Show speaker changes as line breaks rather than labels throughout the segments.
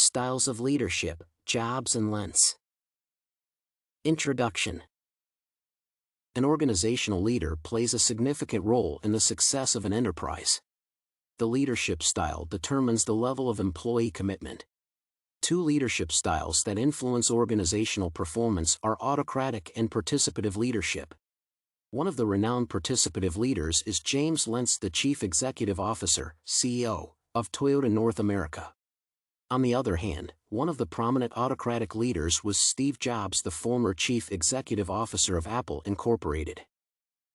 Styles of Leadership, Jobs and Lentz. Introduction. An organizational leader plays a significant role in the success of an enterprise. The leadership style determines the level of employee commitment. Two leadership styles that influence organizational performance are autocratic and participative leadership. One of the renowned participative leaders is James Lentz, the Chief Executive Officer, CEO, of Toyota North America. On the other hand, one of the prominent autocratic leaders was Steve Jobs, the former Chief Executive Officer of Apple Incorporated.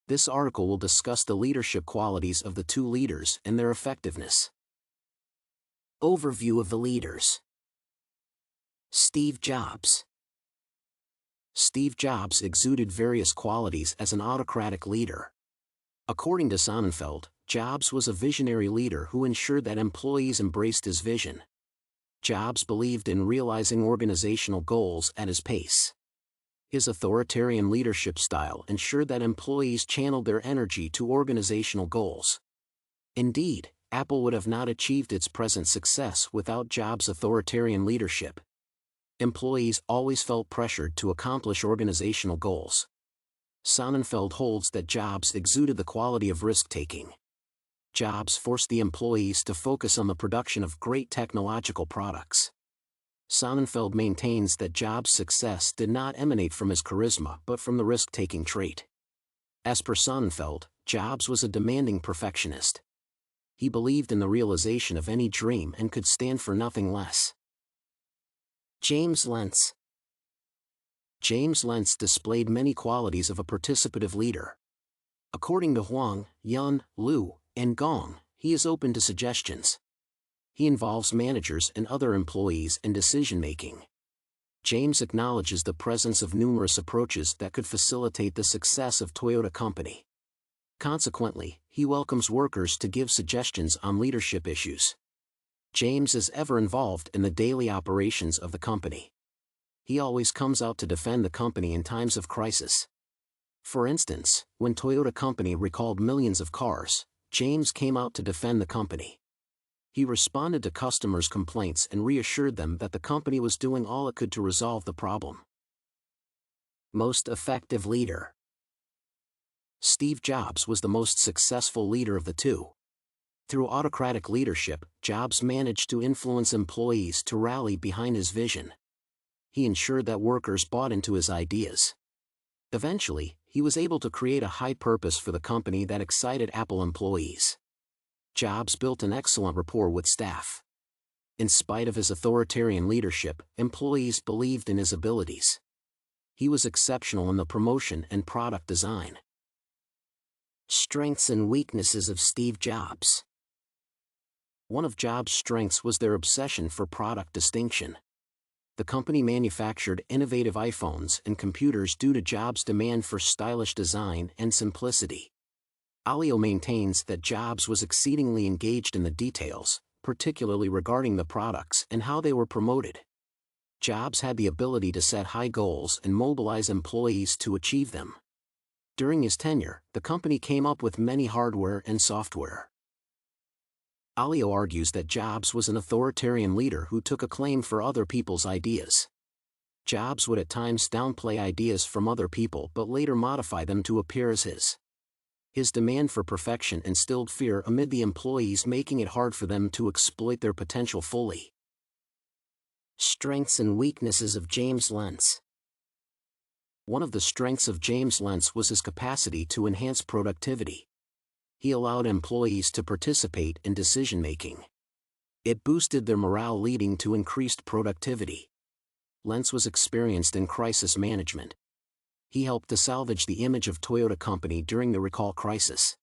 This article will discuss the leadership qualities of the two leaders and their effectiveness. Overview of the leaders. Steve Jobs. Steve Jobs exuded various qualities as an autocratic leader. According to Sonnenfeld, Jobs was a visionary leader who ensured that employees embraced his vision. Jobs believed in realizing organizational goals at his pace. His authoritarian leadership style ensured that employees channeled their energy to organizational goals. Indeed, Apple would have not achieved its present success without Jobs' authoritarian leadership. Employees always felt pressured to accomplish organizational goals. Sonnenfeld holds that Jobs exuded the quality of risk-taking. Jobs forced the employees to focus on the production of great technological products. Sonnenfeld maintains that Jobs' success did not emanate from his charisma but from the risk-taking trait. As per Sonnenfeld, Jobs was a demanding perfectionist. He believed in the realization of any dream and could stand for nothing less. James Lentz. James Lentz displayed many qualities of a participative leader. According to Huang, Yun, Liu, and Gong, he is open to suggestions. He involves managers and other employees in decision-making. James acknowledges the presence of numerous approaches that could facilitate the success of Toyota Company. Consequently, he welcomes workers to give suggestions on leadership issues. James is ever involved in the daily operations of the company. He always comes out to defend the company in times of crisis. For instance, when Toyota Company recalled millions of cars, James came out to defend the company. He responded to customers' complaints and reassured them that the company was doing all it could to resolve the problem. Most effective leader. Steve Jobs was the most successful leader of the two. Through autocratic leadership, Jobs managed to influence employees to rally behind his vision. He ensured that workers bought into his ideas. Eventually, he was able to create a high purpose for the company that excited Apple employees. Jobs built an excellent rapport with staff. In spite of his authoritarian leadership, employees believed in his abilities. He was exceptional in the promotion and product design. Strengths and weaknesses of Steve Jobs. One of Jobs' strengths was their obsession for product distinction. The company manufactured innovative iPhones and computers due to Jobs' demand for stylish design and simplicity. Allio maintains that Jobs was exceedingly engaged in the details, particularly regarding the products and how they were promoted. Jobs had the ability to set high goals and mobilize employees to achieve them. During his tenure, the company came up with many hardware and software. Allio argues that Jobs was an authoritarian leader who took acclaim for other people's ideas. Jobs would at times downplay ideas from other people but later modify them to appear as his. His demand for perfection instilled fear amid the employees, making it hard for them to exploit their potential fully. Strengths and weaknesses of James Lentz. One of the strengths of James Lentz was his capacity to enhance productivity. He allowed employees to participate in decision-making. It boosted their morale, leading to increased productivity. Lentz was experienced in crisis management. He helped to salvage the image of Toyota Company during the recall crisis.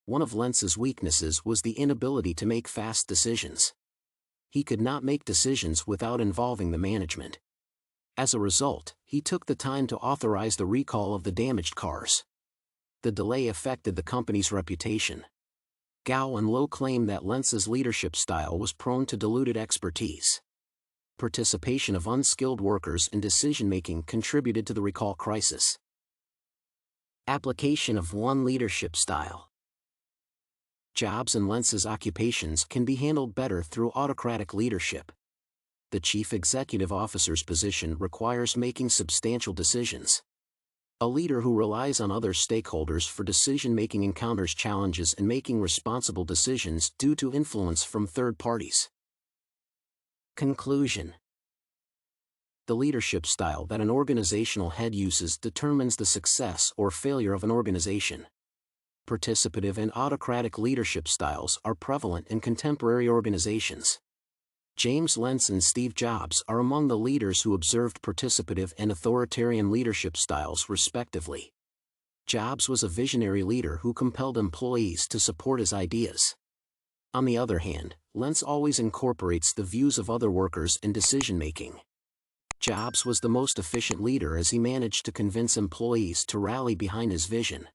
One of Lentz's weaknesses was the inability to make fast decisions. He could not make decisions without involving the management. As a result, he took the time to authorize the recall of the damaged cars. The delay affected the company's reputation. Gao and Lo claim that Lentz's leadership style was prone to diluted expertise. Participation of unskilled workers in decision-making contributed to the recall crisis. Application of one leadership style. Jobs and Lentz's occupations can be handled better through autocratic leadership. The chief executive officer's position requires making substantial decisions. A leader who relies on other stakeholders for decision-making encounters challenges in making responsible decisions due to influence from third parties. Conclusion. The leadership style that an organizational head uses determines the success or failure of an organization. Participative and autocratic leadership styles are prevalent in contemporary organizations. James Lentz and Steve Jobs are among the leaders who observed participative and authoritarian leadership styles respectively. Jobs was a visionary leader who compelled employees to support his ideas. On the other hand, Lentz always incorporates the views of other workers in decision-making. Jobs was the most efficient leader as he managed to convince employees to rally behind his vision.